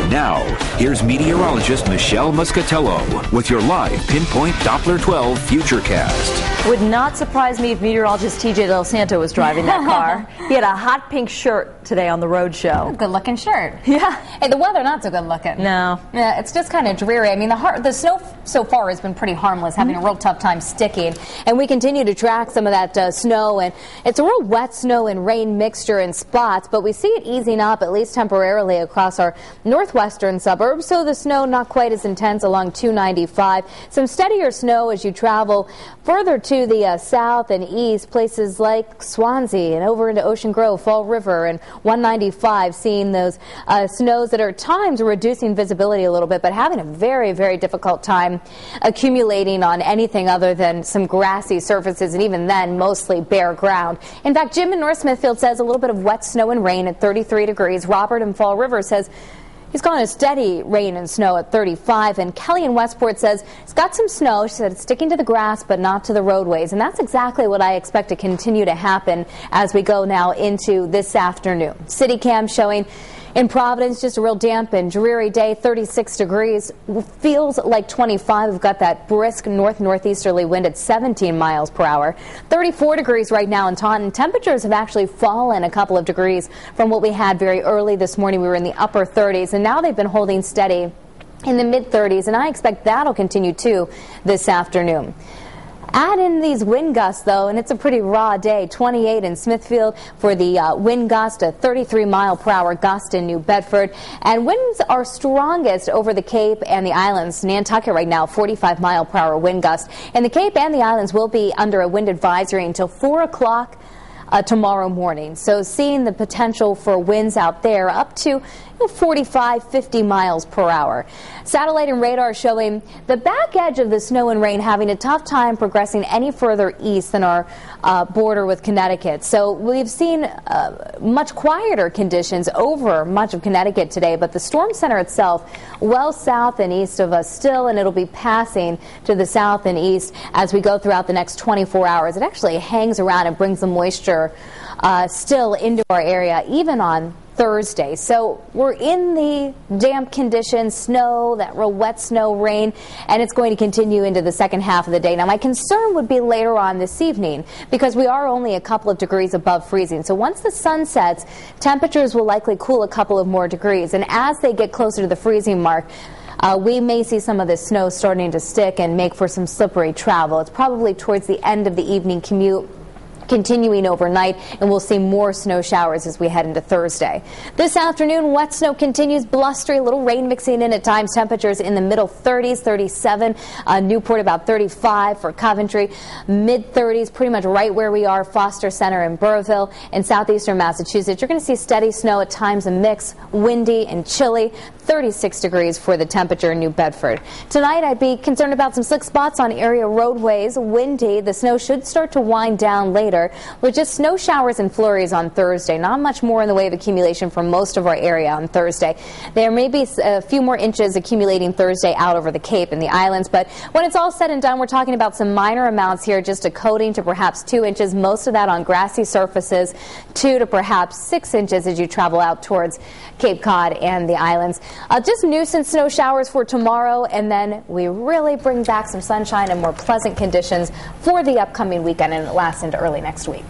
Now, here's meteorologist Michelle Muscatello with your live Pinpoint Doppler 12 Futurecast. Would not surprise me if meteorologist TJ Del Santo was driving that car. He had a hot pink shirt today on the road show. Good looking shirt. Yeah. Hey, the weather not so good looking. No. Yeah, it's just kind of dreary. I mean, the snow so far has been pretty harmless, having a real tough time sticking. And we continue to track some of that snow, and it's a real wet snow and rain mixture in spots, but we see it easing up, at least temporarily, across our northwestern suburbs. So the snow not quite as intense along 295. Some steadier snow as you travel further to the south and east, places like Swansea and over into Ocean Grove, Fall River, and 195, seeing those snows that are at times reducing visibility a little bit, but having a very, very difficult time accumulating on anything other than some grassy surfaces, and even then mostly bare ground. In fact, Jim in North Smithfield says a little bit of wet snow and rain at 33 degrees. Robert in Fall River says he's calling a steady rain and snow at 35. And Kelly in Westport says it's got some snow. She said it's sticking to the grass but not to the roadways. And that's exactly what I expect to continue to happen as we go now into this afternoon. City cam showing in Providence, just a real damp and dreary day, 36 degrees. Feels like 25. We've got that brisk northeasterly wind at 17 miles per hour. 34 degrees right now in Taunton. Temperatures have actually fallen a couple of degrees from what we had very early this morning. We were in the upper 30s, and now they've been holding steady in the mid-30s, and I expect that'll continue too this afternoon. Add in these wind gusts, though, and it's a pretty raw day. 28 in Smithfield for the wind gust, a 33-mile-per-hour gust in New Bedford. And winds are strongest over the Cape and the islands. Nantucket right now, 45-mile-per-hour wind gust. And the Cape and the islands will be under a wind advisory until 4 o'clock tomorrow morning. So seeing the potential for winds out there up to 45, 50 miles per hour. Satellite and radar showing the back edge of the snow and rain having a tough time progressing any further east than our border with Connecticut. So we've seen much quieter conditions over much of Connecticut today, but the storm center itself well south and east of us still, and it'll be passing to the south and east as we go throughout the next 24 hours. It actually hangs around and brings the moisture still into our area, even on Thursday. So we're in the damp conditions, snow, that real wet snow, rain, and it's going to continue into the second half of the day. Now, my concern would be later on this evening because we are only a couple of degrees above freezing. So once the sun sets, temperatures will likely cool a couple of more degrees. And as they get closer to the freezing mark, we may see some of this snow starting to stick and make for some slippery travel. It's probably towards the end of the evening commute, continuing overnight, and we'll see more snow showers as we head into Thursday. This afternoon, wet snow continues, blustery, a little rain mixing in at times. Temperatures in the middle 30s, 37. Newport about 35 for Coventry. Mid-30s, pretty much right where we are, Foster Center and Burrville. In southeastern Massachusetts, you're going to see steady snow, at times a mix, windy and chilly. 36 degrees for the temperature in New Bedford. Tonight, I'd be concerned about some slick spots on area roadways. Windy. The snow should start to wind down later, with just snow showers and flurries on Thursday. Not much more in the way of accumulation for most of our area on Thursday. There may be a few more inches accumulating Thursday out over the Cape and the islands, but when it's all said and done, we're talking about some minor amounts here, just a coating to perhaps 2 inches, most of that on grassy surfaces, 2 to perhaps 6 inches as you travel out towards Cape Cod and the islands. Just nuisance snow showers for tomorrow, and then we really bring back some sunshine and more pleasant conditions for the upcoming weekend, and it lasts into early next week.